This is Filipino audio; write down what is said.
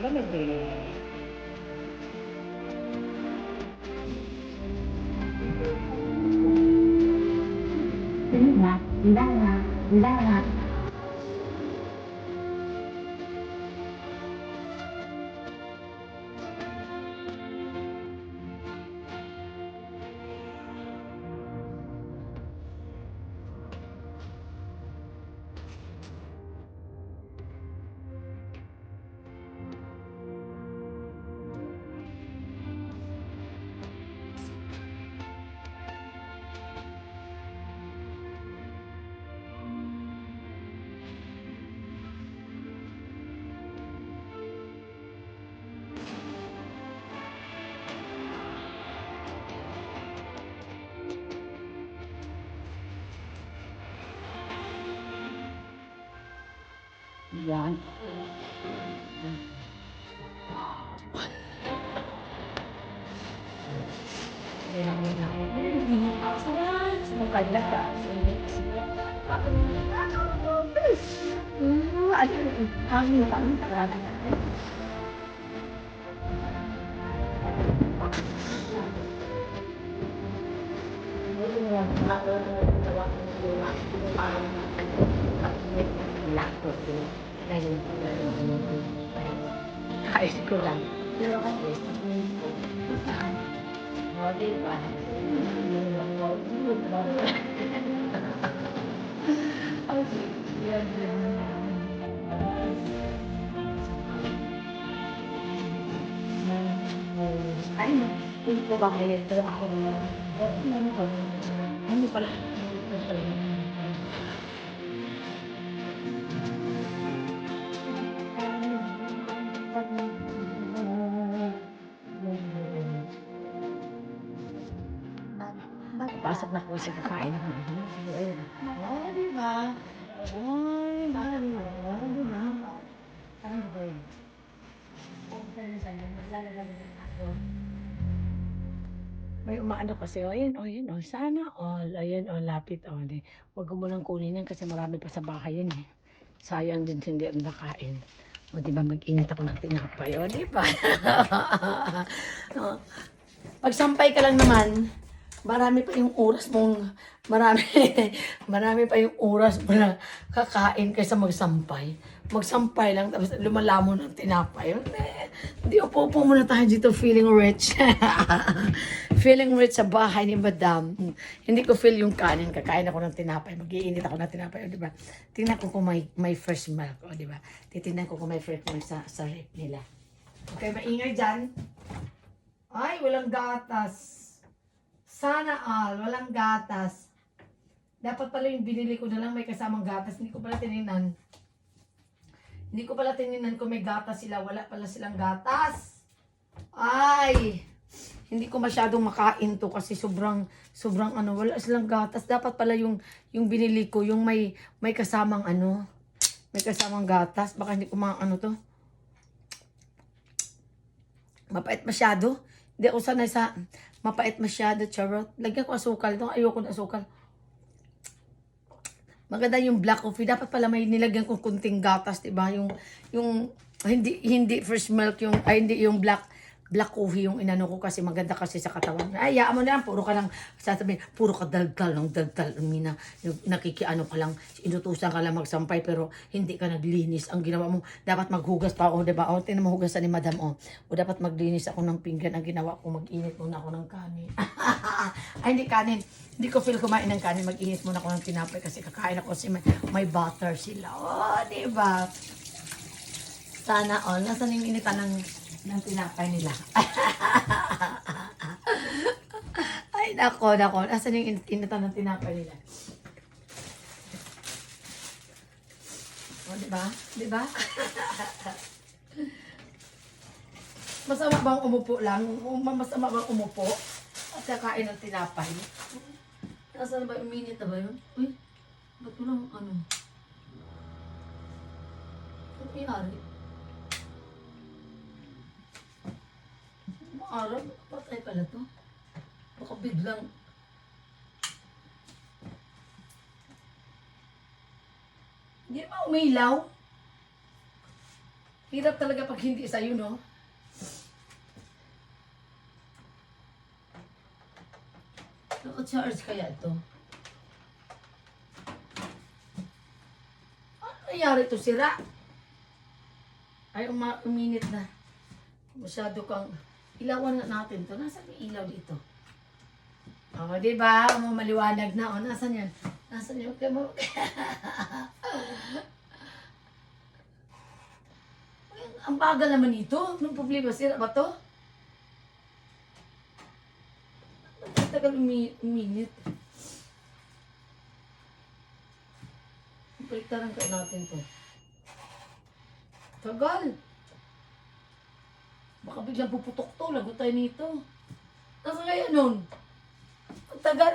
lamig eh. Lala, lala, lala. Yan. Maganda ka. Hangin kami parada. Kahit ko lang. Pero kasi, o, diba? Ay, hindi ko ba kayo ito ako? Ano pala? Pasok na po sa kakain ng ayun. Oh, di ba? Ay, mahal mo. Di ba? Ano ba yun? May umaano kasi, o yun, o yun, o sana all, ayan, o lapit, o di. Huwag mo nang kunin yan kasi marami pa sa bahay yan eh. Sayang din hindi ang nakain. O di ba mag-init ako ng tinapay, o di ba? O, pagsampay ka lang naman, marami pa yung oras mong, marami, marami pa yung oras mo na kakain kaysa magsampay. Magsampay lang, tapos lumalamon ng tinapay. Hindi, upo-upo muna tayo dito feeling rich. Feeling rich sa bahay ni Madam. Hindi ko feel yung kanin. Kakain ako ng tinapay. Mag-iinit ako ng tinapay. O, diba? Tingnan ko kung may fresh milk. O, diba? Titingnan ko kung may fresh milk sa rep nila. Okay, maingay dyan. Ay, walang gatas. Sana all, walang gatas. Dapat pala yung binili ko na lang may kasamang gatas. Hindi ko pala tinignan. Hindi ko pala tinignan kung may gatas sila. Wala pala silang gatas. Ay, hindi ko masyadong makain to kasi sobrang ano, wala silang gatas. Dapat pala yung binili ko, yung may kasamang ano, may kasamang gatas. Baka hindi ko ano to. Mapait masyado. Hindi ako sanay sa mapait masyado, charot. Lagyan ko asukal. Ito, ayoko ng asukal. Maganda yung black coffee. Dapat pala may nilagyan kong kunting gatas, diba? Yung hindi fresh milk, hindi yung black coffee yung inano ko kasi maganda kasi sa katawan. Ay, yaan mo na lang. Puro ka lang, sasabihin, puro ka daldal ng daldal. Mina, nakikiano ka lang, inutusan ka lang magsampay pero hindi ka naglinis. Ang ginawa mo, dapat maghugas pa. O, diba? O, tingnan mo hugasan ni Madam. O, dapat maglinis ako ng pinggan. Ang ginawa ko, mag-init muna ako ng kanin. Ay, hindi kanin. Hindi ko feel kumain ng kanin. Mag-init muna ako ng tinapay kasi kakain ako kasi may butter sila. Oh, diba? Sana all. Nasaan yung initan ng tinapay nila? Ay, nako. Nasaan yung initan ng tinapay nila? Oh, diba? Diba? Masama bang umupo lang? Masama bang umupo? At kakain ng tinapay? Nasaan ba? Uminit na ba yun? Uy, ba't walang ano? Ano nangyari? Maarap, patay pala to. Baka biglang... Hindi ba umilaw? Hirap talaga pag hindi sa'yo, no? Naka-charge kaya ito? Ano nangyari ito? Sira? Ay, uminit na. Masyado kang... Ilawan nga natin to. Nasaan yung ilaw dito? O, diba? Maliwanag na. O, nasaan yan? Nasaan yung... Ang bagal naman ito. Anong problema? Sira ba to? Ang tagal uminit. Baliktaran ka natin to. Tagal. Baka biglang puputok to. Lagot tayo nito. Nasa kaya nun? Ang tagal.